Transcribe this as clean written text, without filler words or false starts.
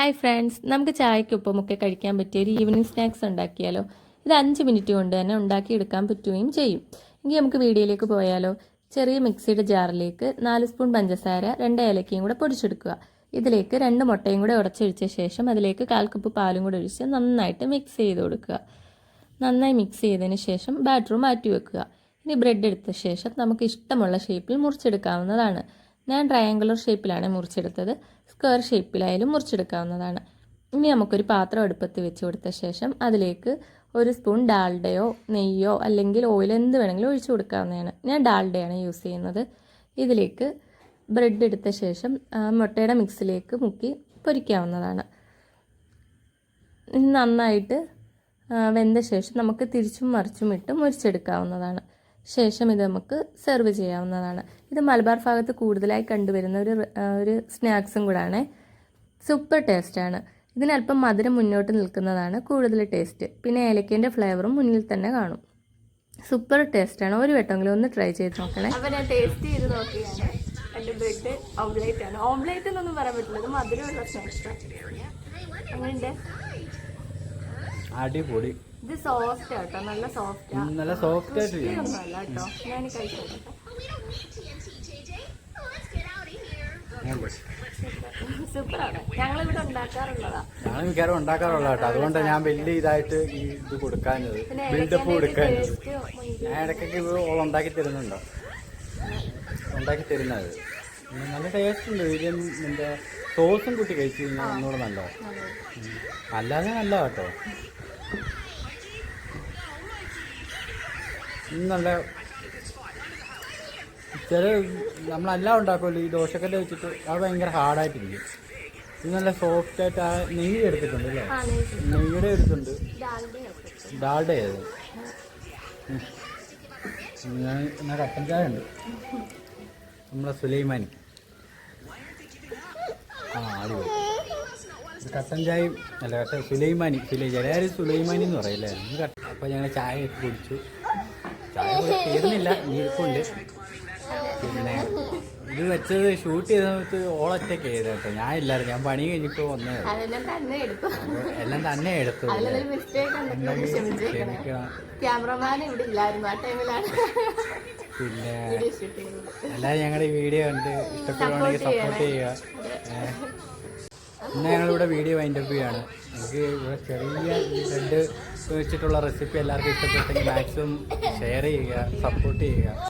Hi friends, നമുക്ക് ചായക്കൊപ്പമൊക്കെ കഴിക്കാൻ പറ്റിയ ഒരു ഈവനിങ് സ്നാക്സ് ഉണ്ടാക്കിയാലോ. ഇത് 5 മിനിറ്റ് കൊണ്ട് തന്നെ ഉണ്ടാക്കിയെടുക്കാൻ പറ്റുകയും ചെയ്യും. എങ്കിൽ നമുക്ക് വീഡിയോയിലേക്ക് പോയാലോ. ചെറിയ മിക്സിയുടെ ജാറിലേക്ക് 4 സ്പൂൺ പഞ്ചസാര, 2 ഏലക്കയും കൂടെ പൊടിച്ചെടുക്കുക. ഇതിലേക്ക് 2 മുട്ടയും കൂടെ ഉടച്ചൊഴിച്ച ശേഷം അതിലേക്ക് 1/4 കപ്പ് പാലും കൂടെ ഒഴിച്ച് നന്നായിട്ട് മിക്സ് ചെയ്ത് കൊടുക്കുക. നന്നായി മിക്സ് ചെയ്തതിന് ശേഷം ബാറ്റർ മാറ്റി വെക്കുക. ഇനി ബ്രെഡ് എടുത്ത ശേഷം നമുക്ക് ഇഷ്ടമുള്ള ഷേപ്പിൽ മുറിച്ചെടുക്കാവുന്നതാണ്. ഞാൻ ട്രയാങ്കുലർ ഷേപ്പിലാണ് മുറിച്ചെടുത്തത്. സ്ക്വയർ ഷേപ്പിലായാലും മുറിച്ചെടുക്കാവുന്നതാണ്. ഇനി നമുക്കൊരു പാത്രം അടുപ്പത്ത് വെച്ച് കൊടുത്ത ശേഷം അതിലേക്ക് 1 സ്പൂൺ ഡാൽഡയോ നെയ്യോ അല്ലെങ്കിൽ ഓയിൽ എന്ത് വേണമെങ്കിലും ഒഴിച്ചു കൊടുക്കാവുന്നതാണ്. ഞാൻ ഡാൽഡയാണ് യൂസ് ചെയ്യുന്നത്. ഇതിലേക്ക് ബ്രെഡ് എടുത്ത ശേഷം മുട്ടയുടെ മിക്സിലേക്ക് മുക്കി പൊരിക്കാവുന്നതാണ്. നന്നായിട്ട് വെന്ത ശേഷം നമുക്ക് തിരിച്ചും മറിച്ചും ഇട്ട് മുരിച്ചെടുക്കാവുന്നതാണ്. ശേഷം ഇത് നമുക്ക് സെർവ് ചെയ്യാവുന്നതാണ്. ഇത് മലബാർ ഭാഗത്ത് കൂടുതലായി കണ്ടുവരുന്ന ഒരു സ്നാക്സും കൂടാണ്. സൂപ്പർ ടേസ്റ്റാണ്. ഇതിനല്പം മധുരം മുന്നോട്ട് നിൽക്കുന്നതാണ് കൂടുതൽ ടേസ്റ്റ്. പിന്നെ ഏലക്കേൻ്റെ ഫ്ലേവറും മുന്നിൽ തന്നെ കാണും. സൂപ്പർ ടേസ്റ്റാണ്. ഒരു വട്ടമെങ്കിലും ഒന്ന് ട്രൈ ചെയ്ത് നോക്കണേ. അപ്പോൾ ഞാൻ ടേസ്റ്റ് ചെയ്ത് നോക്കിയാണ്. എൻ്റെ ബ്രെഡ് ഓംലേറ്റ് ആണ്. ഓംലേറ്റ് എന്നൊന്നും പറയാൻ പറ്റില്ല, ഇത് മധുരമുള്ള സ്നാക്സാണ്. അങ്ങനെയുണ്ട്, അടിപൊളി. ഇത് സോഫ്റ്റ് കേട്ടോ, നല്ല സോഫ്റ്റ് ഒന്നുമല്ല കേട്ടോ. ഞാൻ കഴിച്ചോട്ടെ. സൂപ്പറാണ്. ഞങ്ങളിവിടെ ഉണ്ടാക്കാറുള്ളതാ. ഞാൻ മിക്കവാറും ഉണ്ടാക്കാറുള്ള കേട്ടോ. അതുകൊണ്ട് ഞാൻ വലിയ ഇതായിട്ട് ഇത് കൊടുക്കാഞ്ഞത്, ബിൽഡപ്പ് കൊടുക്കാഞ്ഞത്. ഞാൻ ഇടയ്ക്കൊക്കെ ഇത് ഉണ്ടാക്കി തരുന്നുണ്ടോ, ഉണ്ടാക്കി തരുന്നത്. നല്ല ടേസ്റ്റ് ഉണ്ട്. ഇതിലും എന്താ സോസും കൂട്ടി കഴിച്ചു കഴിഞ്ഞാൽ ഒന്നുകൂടെ നല്ലതാണ്. അല്ലാതെ നല്ല കേട്ടോ. നല്ല ചില നമ്മളെല്ലാം ഉണ്ടാക്കുമല്ലോ ഈ ദോശക്കല്ല് വെച്ചിട്ട്, അത് ഭയങ്കര ഹാർഡായിട്ടിരിക്കും. ഇത് നല്ല സോഫ്റ്റായിട്ട്. ആ നെയ്യ് എടുത്തിട്ടുണ്ട് അല്ലേ? നെയ്യുടെ എടുത്തിട്ടുണ്ട്. ഡാൽഡ ഏത്? ഞാൻ കട്ടൻ ചായ ഉണ്ട്, നമ്മളെ സുലൈമാനി. അടിപൊളി. കട്ടൻ ചായയും അല്ല, സുലൈമാനി. ചിലയാരും സുലൈമാനി എന്ന് പറയില്ലേ. അപ്പോൾ ഞങ്ങൾ ചായ ഒക്കെ കുടിച്ചു. ചായ തീർന്നില്ല, ഇരിപ്പുണ്ട്. പിന്നെ ഇത് വെച്ചത് ഷൂട്ട് ചെയ്ത സമയത്ത് ഓളൊറ്റയ്ക്ക് ചെയ്ത കേട്ടോ. ഞാൻ ഇല്ലായിരുന്നു, ഞാൻ പണി കഴിഞ്ഞിട്ട് വന്നത്. എല്ലാം തന്നെ എടുത്തു. പിന്നെ എല്ലാവരും ഞങ്ങളുടെ വീഡിയോ കണ്ട് ഇഷ്ടപ്പെടുവാണെങ്കിൽ സപ്പോർട്ട് ചെയ്യുക. ഇന്ന് ഞങ്ങളിവിടെ വീഡിയോ വൈൻഡപ്പ് ചെയ്യുകയാണ്. എനിക്ക് ഇവിടെ ചെറിയ ബ്രെഡ് വെച്ചിട്ടുള്ള റെസിപ്പി എല്ലാവർക്കും ഇഷ്ടപ്പെട്ടെങ്കിൽ മാക്സിമം ഷെയർ ചെയ്യുക, സപ്പോർട്ട് ചെയ്യുക.